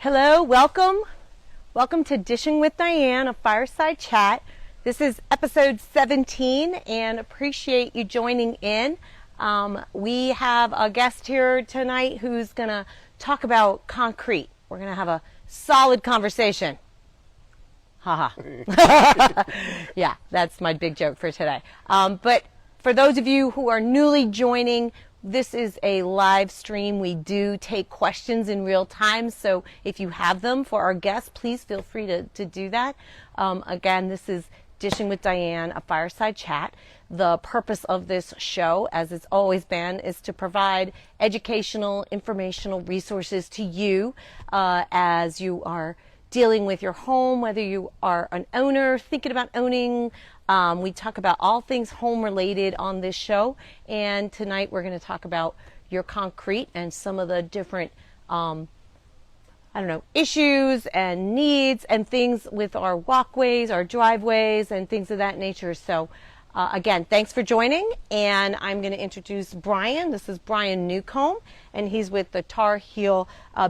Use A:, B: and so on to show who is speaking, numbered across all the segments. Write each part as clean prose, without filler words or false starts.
A: Hello, welcome. Welcome to Dishing with Diane, a fireside chat. This is episode 17 and appreciate you joining in. We have a guest here tonight who's going to talk about concrete. We're going to have a solid conversation. Haha. Yeah, that's my big joke for today. But for those of you who are newly joining, this is a live stream. We do take questions in real time, so if you have them for our guests, please feel free to do that. Again, this is Dishing with Diane, a fireside chat. The purpose of this show, as it's always been, is to provide educational, informational resources to you as you are dealing with your home, whether you are an owner, thinking about owning. We talk about all things home related on this show, and tonight we're going to talk about your concrete and some of the different issues and needs and things with our walkways, our driveways, and things of that nature. So again, thanks for joining, and I'm going to introduce Brian. This is Brian Newcomb, and he's with the Tarheel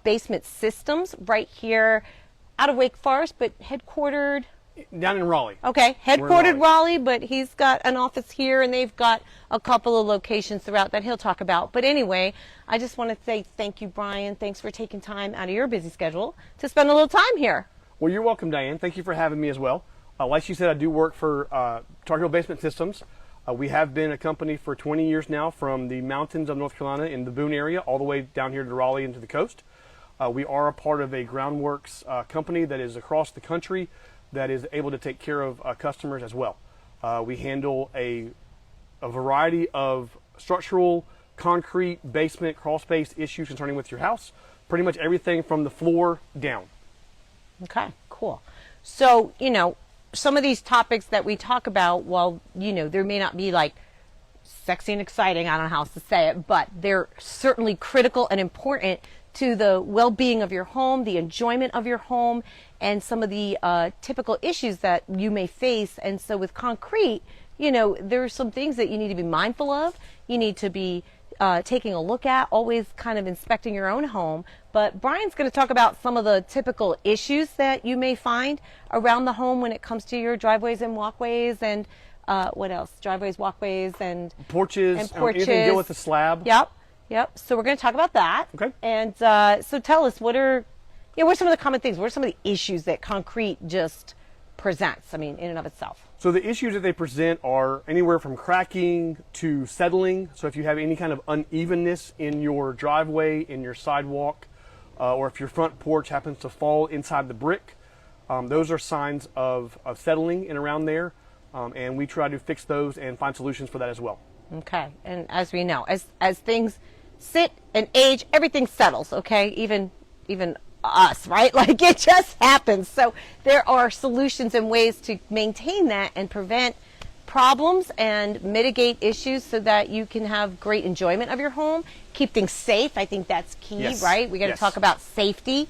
A: Basement Systems right here out of Wake Forest, but headquartered
B: down in Raleigh.
A: Okay, headquartered Raleigh, but he's got an office here, and they've got a couple of locations throughout that he'll talk about. But anyway, I just want to say thank you, Brian. Thanks for taking time out of your busy schedule to spend a little time here.
B: Well, you're welcome, Diane. Thank you for having me as well. Like she said, I do work for Tarheel Basement Systems. We have been a company for 20 years now, from the mountains of North Carolina in the Boone area all the way down here to Raleigh and to the coast. We are a part of a groundworks company that is across the country that is able to take care of customers as well. We handle a variety of structural, concrete, basement, crawl space issues concerning with your house. Pretty much everything from the floor down.
A: Okay, cool. So, some of these topics that we talk about, well, there may not be like sexy and exciting, I don't know how else to say it, but they're certainly critical and important to the well-being of your home, the enjoyment of your home, and some of the typical issues that you may face. And so with concrete, there are some things that you need to be mindful of. You need to be taking a look at, always kind of inspecting your own home. But Brian's going to talk about some of the typical issues that you may find around the home when it comes to your driveways and walkways, and what else? Driveways, walkways, and
B: porches. Anything to deal with the slab.
A: Yep. So we're going to talk about that.
B: Okay.
A: And so tell us, what are some of the common things? What are some of the issues that concrete just presents, in and of itself?
B: So the issues that they present are anywhere from cracking to settling. So if you have any kind of unevenness in your driveway, in your sidewalk, or if your front porch happens to fall inside the brick, those are signs of settling in around there. And we try to fix those and find solutions for that as well.
A: Okay. And as we know, as things sit and age, everything settles, okay? Even us, right? Like, it just happens. So there are solutions and ways to maintain that and prevent problems and mitigate issues so that you can have great enjoyment of your home, keep things safe. I think that's key,
B: yes.
A: Right? We got to talk about safety,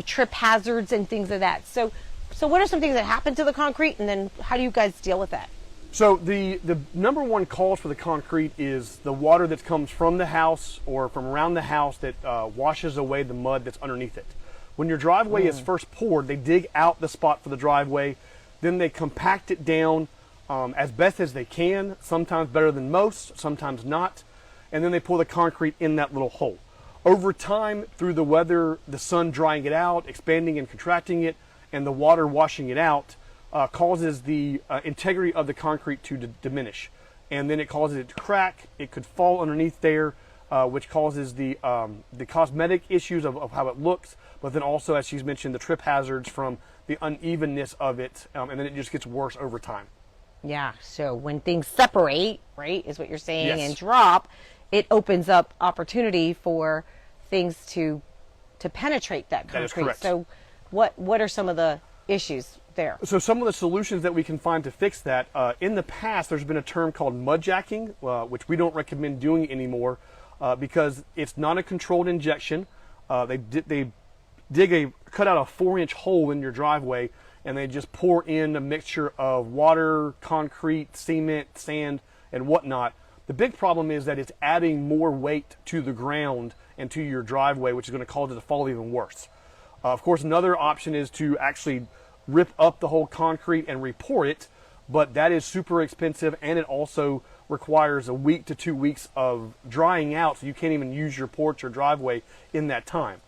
A: trip hazards and things of that. So what are some things that happen to the concrete, and then how do you guys deal with that?
B: So the number one cause for the concrete is the water that comes from the house or from around the house that washes away the mud that's underneath it. When your driveway is first poured, they dig out the spot for the driveway, then they compact it down as best as they can, sometimes better than most, sometimes not, and then they pour the concrete in that little hole. Over time, through the weather, the sun drying it out, expanding and contracting it, and the water washing it out, causes the integrity of the concrete to diminish, and then it causes it to crack. It could fall underneath there, which causes the cosmetic issues of how it looks, but then also, as she's mentioned, the trip hazards from the unevenness of it, and then it just gets worse over time.
A: Yeah, so when things separate, right, is what you're saying,
B: yes.
A: and drop, it opens up opportunity for things to penetrate that concrete.
B: That is correct.
A: So what are some of the issues there?
B: So some of the solutions that we can find to fix that, in the past there's been a term called mudjacking, which we don't recommend doing anymore because it's not a controlled injection. They cut out a 4-inch hole in your driveway, and they just pour in a mixture of water, concrete, cement, sand, and whatnot. The big problem is that it's adding more weight to the ground and to your driveway, which is going to cause it to fall even worse. Of course, another option is to actually rip up the whole concrete and re-pour it, but that is super expensive, and it also requires a week to 2 weeks of drying out, so you can't even use your porch or driveway in that time.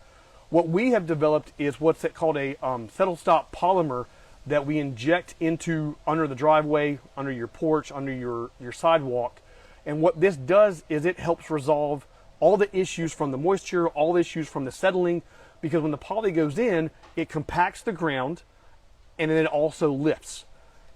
B: What we have developed is what's called a settle stop polymer that we inject into under the driveway, under your porch, under your sidewalk. And what this does is it helps resolve all the issues from the moisture, all the issues from the settling, because when the poly goes in, it compacts the ground and then it also lifts.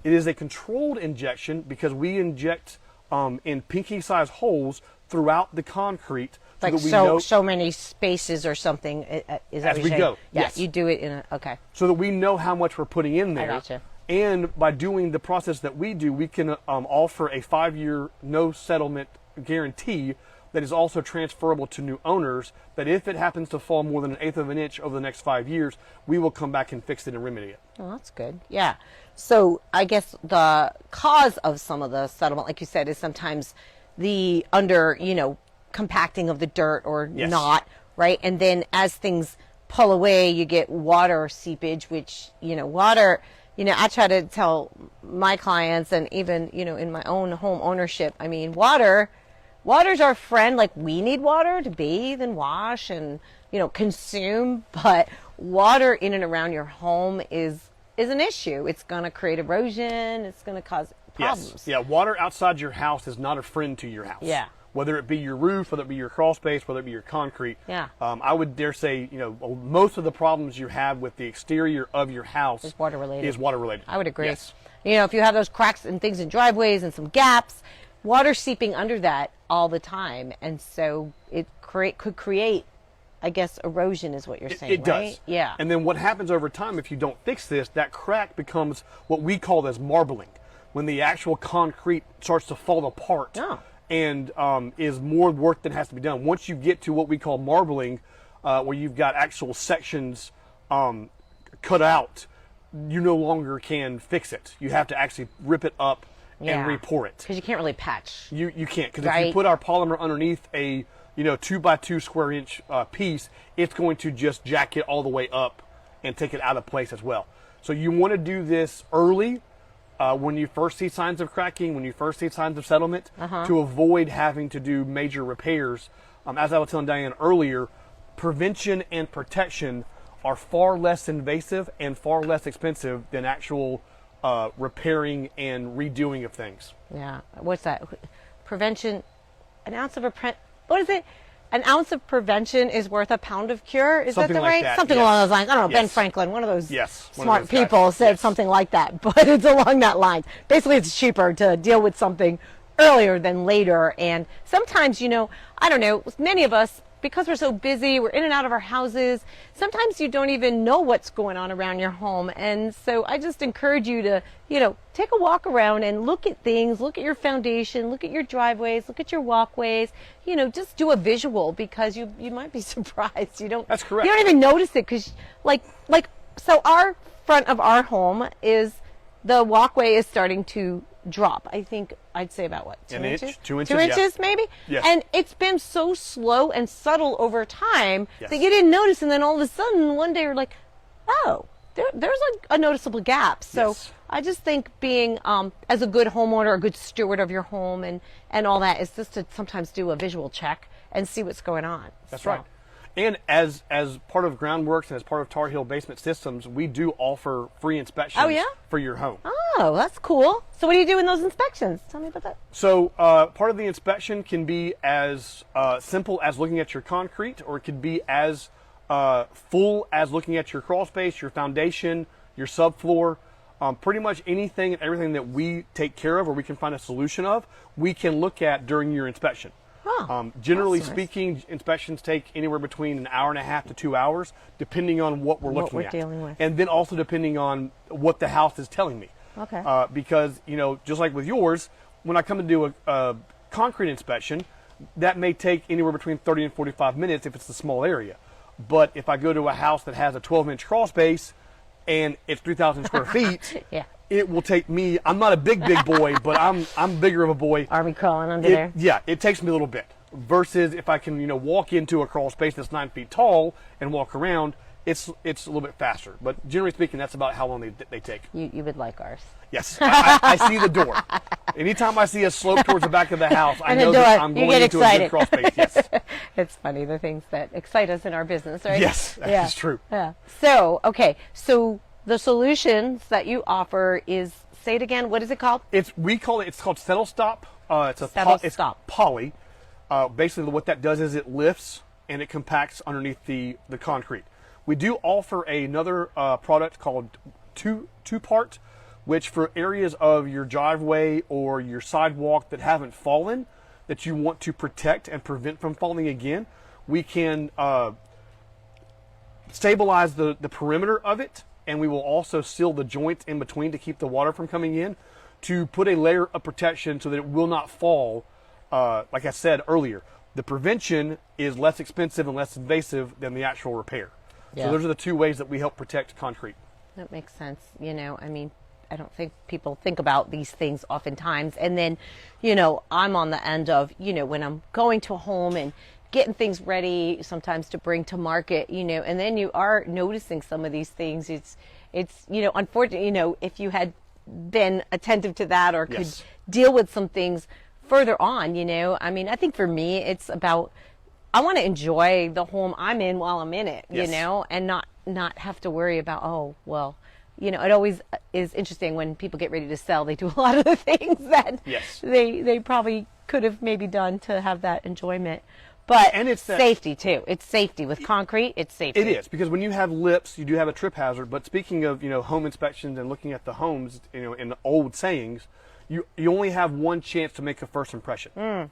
B: It is a controlled injection because we inject in pinky-sized holes throughout the concrete.
A: Like so many spaces or something. Is that
B: as we go?
A: Yeah,
B: yes.
A: You do it in okay.
B: So that we know how much we're putting in there.
A: I gotcha.
B: And by doing the process that we do, we can offer a 5-year no settlement guarantee that is also transferable to new owners, that if it happens to fall more than 1/8 of an inch over the next 5 years, we will come back and fix it and remedy it.
A: Oh, that's good. Yeah. So I guess the cause of some of the settlement, like you said, is sometimes the compacting of the dirt or
B: yes.
A: not, right? And then as things pull away, you get water seepage, which, water, I try to tell my clients, and even, in my own home ownership, I mean, water's our friend. Like, we need water to bathe and wash and, consume, but water in and around your home is an issue. It's going to create erosion. It's going to cause problems.
B: Yes. Yeah, water outside your house is not a friend to your house.
A: Yeah.
B: Whether it be your roof, whether it be your crawl space, whether it be your concrete.
A: Yeah.
B: I would dare say, most of the problems you have with the exterior of your house
A: is water related. I would agree.
B: Yes.
A: If you have those cracks and things in driveways and some gaps, water seeping under that all the time, and so it could create, I guess, erosion is what you're saying.
B: It
A: right?
B: does.
A: Yeah.
B: And then what happens over time if you don't fix this, that crack becomes what we call as marbling, when the actual concrete starts to fall apart.
A: Oh.
B: And is more work that has to be done. Once you get to what we call marbling, where you've got actual sections cut out, you no longer can fix it. You have to actually rip it up and re-pour it.
A: Because you can't really patch.
B: You can't, because
A: right?
B: if you put our polymer underneath a 2x2 square inch piece, it's going to just jack it all the way up and take it out of place as well. So you want to do this early. When you first see signs of cracking, when you first see signs of settlement, to avoid having to do major repairs. As I was telling Diane earlier, prevention and protection are far less invasive and far less expensive than actual repairing and redoing of things.
A: Yeah. What's that? Prevention, what is it? An ounce of prevention is worth a pound of cure. Is
B: something
A: that the
B: like
A: right?
B: that,
A: Something
B: yes.
A: along those lines. I don't know.
B: Yes.
A: Ben Franklin, one of those smart
B: those
A: people,
B: guys.
A: said
B: Yes.
A: something like that. But it's along that line. Basically, it's cheaper to deal with something earlier than later. And sometimes, I don't know, many of us, because we're so busy, we're in and out of our houses, sometimes you don't even know what's going on around your home. And so I just encourage you to, take a walk around and look at things, look at your foundation, look at your driveways, look at your walkways, just do a visual, because you might be surprised.
B: That's correct.
A: You don't even notice it, because so our front of our home the walkway is starting to drop. I think I'd say about what, 2 inches?
B: 2 inches,
A: 2 inches maybe?
B: Yes.
A: And it's been so slow and subtle over time
B: Yes.
A: that you didn't notice, and then all of a sudden one day you're like, oh, there's a noticeable gap. So
B: Yes.
A: I just think being, as a good homeowner, a good steward of your home and all that, is just to sometimes do a visual check and see what's going on.
B: That's
A: So.
B: right. And as part of Groundworks and as part of Tarheel Basement Systems, we do offer free inspections
A: Oh, yeah?
B: for your home.
A: Oh, that's cool. So what do you do in those inspections? Tell me about that.
B: So part of the inspection can be as simple as looking at your concrete, or it could be as full as looking at your crawl space, your foundation, your subfloor. Pretty much anything and everything that we take care of or we can find a solution of, we can look at during your inspection.
A: Oh,
B: Generally
A: that's nice.
B: speaking, inspections take anywhere between an hour and a half to 2 hours, depending on what we're looking at.
A: dealing with.
B: And then also depending on what the house is telling me.
A: Okay.
B: Because, just like with yours, when I come to do a concrete inspection, that may take anywhere between 30 and 45 minutes if it's a small area. But if I go to a house that has a 12-inch crawl space and it's 3,000 square feet,
A: Yeah.
B: it will take me, I'm not a big boy, but I'm bigger of a boy.
A: Army crawling under there.
B: Yeah, it takes me a little bit. Versus if I can, walk into a crawl space that's 9 feet tall and walk around, it's a little bit faster. But generally speaking, that's about how long they take.
A: You would like ours.
B: Yes, I see the door. Anytime I see a slope towards the back of the house, I know that I'm going into a good crawl space. Yes.
A: It's funny, the things that excite us in our business, right?
B: Yes, that's true.
A: Yeah. So, okay, so the solutions that you offer is, say it again, what is it called?
B: It's called Settle Stop. It's poly. Basically, what that does is it lifts and it compacts underneath the concrete. We do offer another product called two-part, which for areas of your driveway or your sidewalk that haven't fallen, that you want to protect and prevent from falling again, we can stabilize the perimeter of it, and we will also seal the joints in between to keep the water from coming in, to put a layer of protection so that it will not fall. Like I said earlier, the prevention is less expensive and less invasive than the actual repair. Yeah. So those are the two ways that we help protect concrete.
A: That makes sense. I mean, I don't think people think about these things oftentimes. And then, I'm on the end of, when I'm going to a home and getting things ready sometimes to bring to market, and then you are noticing some of these things. It's unfortunate, if you had been attentive to that or could deal with some things further on, I mean, I think for me, it's about, I want to enjoy the home I'm in while I'm in it, and not have to worry about, it always is interesting when people get ready to sell. They do a lot of the things that they probably could have maybe done to have that enjoyment. But and it's safety too. It's safety with concrete. It's safety.
B: It is, because when you have lips, you do have a trip hazard. But speaking of home inspections and looking at the homes, in the old sayings, you only have one chance to make a first impression.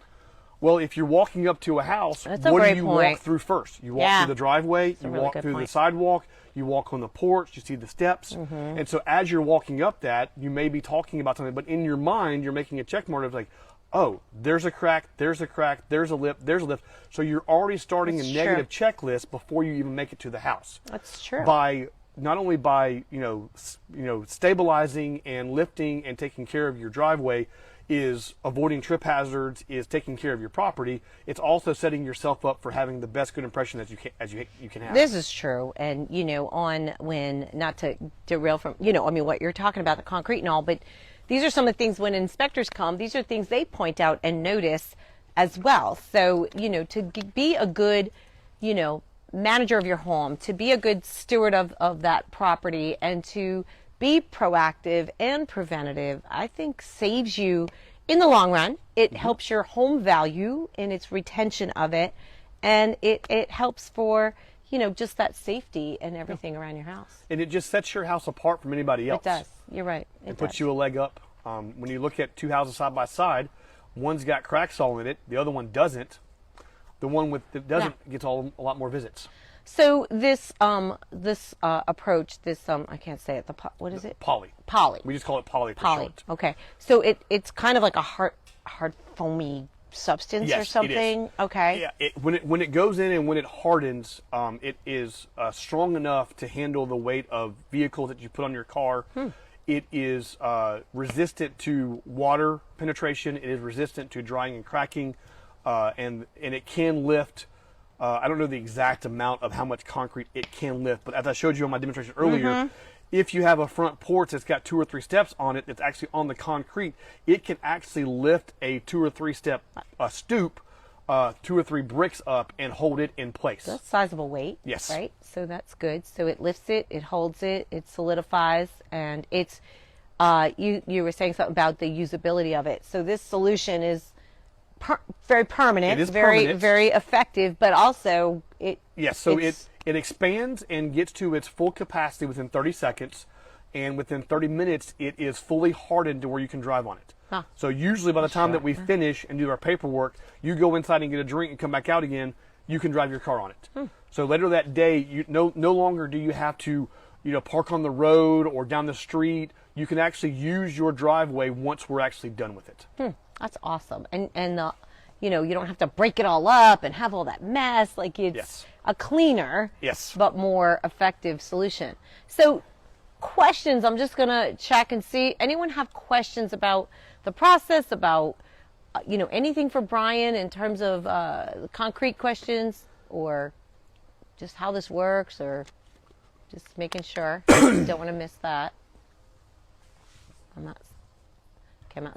B: Well, if you're walking up to a house, what do you walk through first? You walk through the driveway, you walk through the sidewalk, you walk on the porch, you see the steps. And so as you're walking up that, you may be talking about something, but in your mind, you're making a check mark of like, oh, there's a crack, there's a crack, there's a lip, there's a lip. So you're already starting a negative checklist before you even make it to the house.
A: That's true.
B: Not only by stabilizing and lifting and taking care of your driveway, is avoiding trip hazards, is taking care of your property. It's also setting yourself up for having the best good impression that you can have.
A: This is true, and not to derail from what you're talking about, the concrete and all, but these are some of the things when inspectors come. These are things they point out and notice as well. So to be a good manager of your home, to be a good steward of that property, and to be proactive and preventative, I think saves you in the long run. It helps your home value in its retention of it, and it helps for just that safety and everything around your house.
B: And it just sets your house apart from anybody else.
A: It does. You're right.
B: It puts you a leg up. When you look at two houses side by side, one's got cracks all in it, the other one doesn't. The one that doesn't gets a lot more visits.
A: So this approach, I can't say it. What is it?
B: Poly.
A: Poly.
B: We just call it poly for short.
A: Okay. So it's kind of like a hard foamy substance or something.
B: It is.
A: Okay.
B: Yeah. When it goes in and when it hardens, it is strong enough to handle the weight of vehicles that you put on your car. It is resistant to water penetration. It is resistant to drying and cracking, and it can lift. I don't know the exact amount of how much concrete it can lift, but as I showed you on my demonstration earlier, if you have a front porch that's got 2 or 3 steps on it, that's actually on the concrete, it can actually lift a 2 or 3 step stoop, 2 or 3 bricks up, and hold it in place.
A: That's sizable weight.
B: Yes.
A: Right? So that's good. So it lifts it, it holds it, it solidifies, and it's, you were saying something about the usability of it. So this solution is very permanent.
B: It is
A: very
B: permanent.
A: Very effective, but also it
B: expands and gets to its full capacity within 30 seconds, and within 30 minutes it is fully hardened to where you can drive on it. So usually by the time that we finish and do our paperwork, you go inside and get a drink and come back out again, you can drive your car on it. So later that day, no longer do you have to park on the road or down the street. You can actually use your driveway once we're actually done with it.
A: That's awesome. And you don't have to break it all up and have all that mess. Like it's a cleaner, but more effective solution. So questions, I'm just going to check and see. Anyone have questions about the process, about, anything for Brian in terms of concrete questions, or just how this works, or Just making sure. Don't want to miss that. I'm not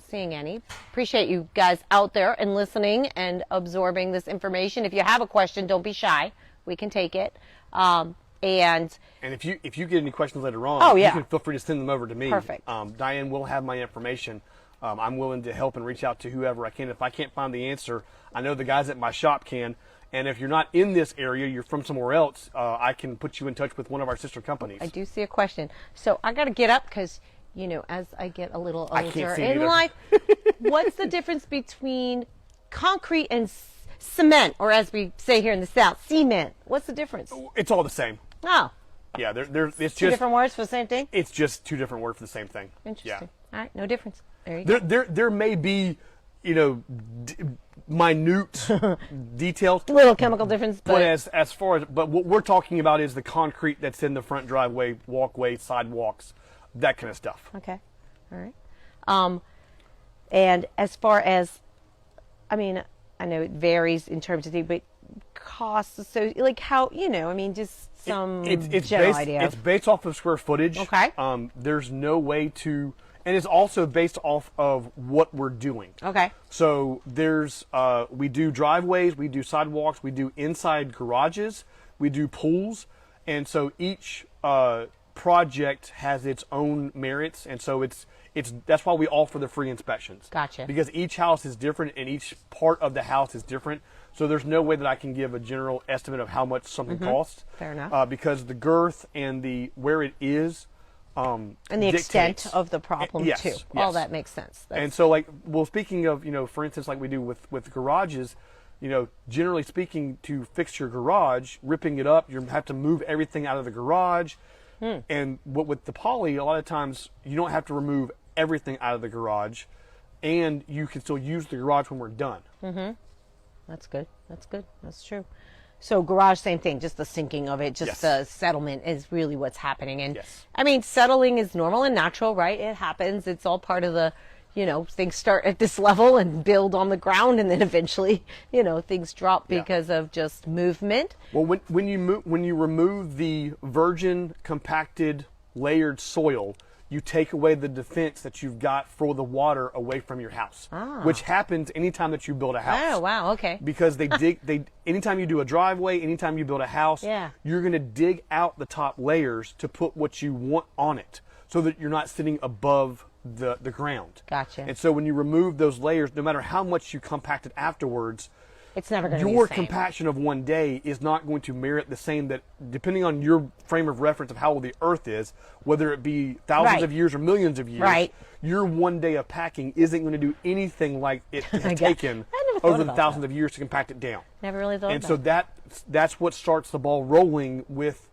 A: seeing any. Appreciate you guys out there and listening and absorbing this information. If you have a question, don't be shy. We can take it. And
B: if you get any questions later on,
A: oh, yeah,
B: you can feel free to send them over to me.
A: Perfect.
B: Diane will have my information. I'm willing to help and reach out to whoever I can. If I can't find the answer, I know the guys at my shop can. And if you're not in this area, you're from somewhere else, I can put you in touch with one of our sister companies.
A: I do see a question. So I got to get up because, you know, as I get a little older in life, what's the difference between concrete and cement, or as we say here in the South, cement? What's the difference?
B: It's all the same.
A: Oh.
B: Yeah, it's
A: two different words for the same thing?
B: It's just two different words for the same thing.
A: Interesting.
B: Yeah.
A: All right, no difference. There you go.
B: There may be, you know, minute details.
A: Little chemical difference, but
B: as far as what we're talking about is the concrete that's in the front driveway, walkway, sidewalks, that kind of stuff.
A: Okay. All right. And as far as, I mean, I know it varies in terms of things, but costs, so like how, you know, I mean, just some general idea.
B: It's based off of square footage.
A: Okay.
B: There's no way to, and it's also based off of what we're doing.
A: Okay.
B: So there's, we do driveways, we do sidewalks, we do inside garages, we do pools, and so each project has its own merits, and so that's why we offer the free inspections.
A: Gotcha.
B: Because each house is different and each part of the house is different. So there's no way that I can give a general estimate of how much something costs.
A: Fair enough.
B: Because the girth and where it is,
A: and the extent of the problem
B: yes,
A: too.
B: Yes.
A: All that makes sense.
B: And so, like, well, speaking of, you know, for instance, like we do with garages, you know, generally speaking, to fix your garage, ripping it up, you have to move everything out of the garage. And with the poly, a lot of times you don't have to remove everything out of the garage, and you can still use the garage when we're done.
A: That's good. That's good. That's true. So garage, same thing, just the sinking of it, just the settlement is really what's happening. And I mean, settling is normal and natural, right? It happens. It's all part of the, you know, things start at this level and build on the ground, and then eventually, you know, things drop because of just movement.
B: Well, when you remove the virgin, compacted, layered soil, you take away the defense that you've got for the water away from your house, which happens anytime that you build a house.
A: Oh, wow, okay.
B: Because anytime you do a driveway, anytime you build a house, you're going to dig out the top layers to put what you want on it so that you're not sitting above the ground.
A: Gotcha.
B: And so when you remove those layers, no matter how much you compact it afterwards,
A: it's never going to be
B: your
A: the same.
B: compaction of one day is not going to merit the same, that depending on your frame of reference of how old the earth is, whether it be thousands of years or millions of years, your one day of packing isn't going to do anything like it has taken over the thousands of years to compact it down.
A: Never really thought
B: and
A: about
B: so that's what starts the ball rolling with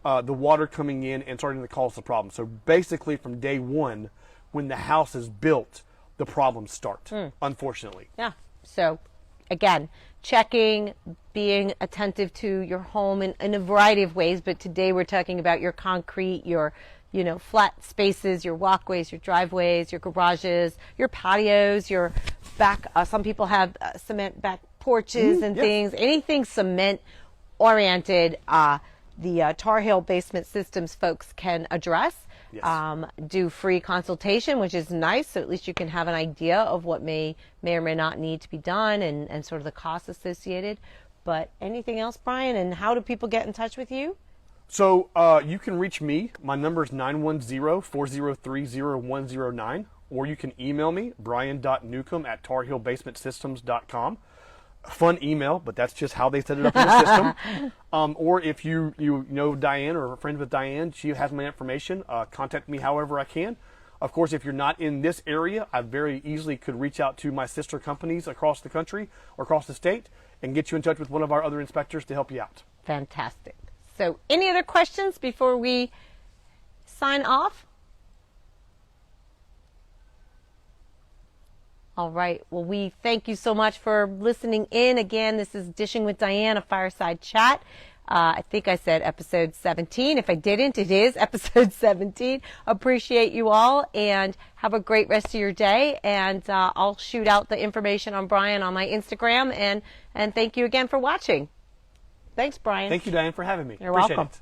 B: the water coming in and starting to cause the problem. So basically from day one, when the house is built, the problems start, unfortunately.
A: Yeah. So again, checking, being attentive to your home in a variety of ways, but today we're talking about your concrete, your, you know, flat spaces, your walkways, your driveways, your garages, your patios, your back, some people have cement back porches and things, anything cement oriented, the Tarheel Basement Systems folks can address. Do free consultation, which is nice, so at least you can have an idea of what may or may not need to be done and sort of the costs associated. But anything else, Brian, and how do people get in touch with you?
B: So you can reach me. My number is 910-403-0109, or you can email me, brian.newcomb@tarheelbasementsystems.com. Fun email, but that's just how they set it up in the system. Or if you know Diane or are friends with Diane, she has my information. Contact me however I can. Of course, if you're not in this area, I very easily could reach out to my sister companies across the country or across the state and get you in touch with one of our other inspectors to help you out.
A: Fantastic. So any other questions before we sign off? All right. Well, we thank you so much for listening in. Again, this is Dishing with Diane, a fireside chat. I think I said episode 17. If I didn't, it is episode 17. Appreciate you all, and have a great rest of your day. And I'll shoot out the information on Brian on my Instagram. And thank you again for watching. Thanks, Brian.
B: Thank you, Diane, for having me.
A: You're
B: Appreciate
A: welcome.
B: it.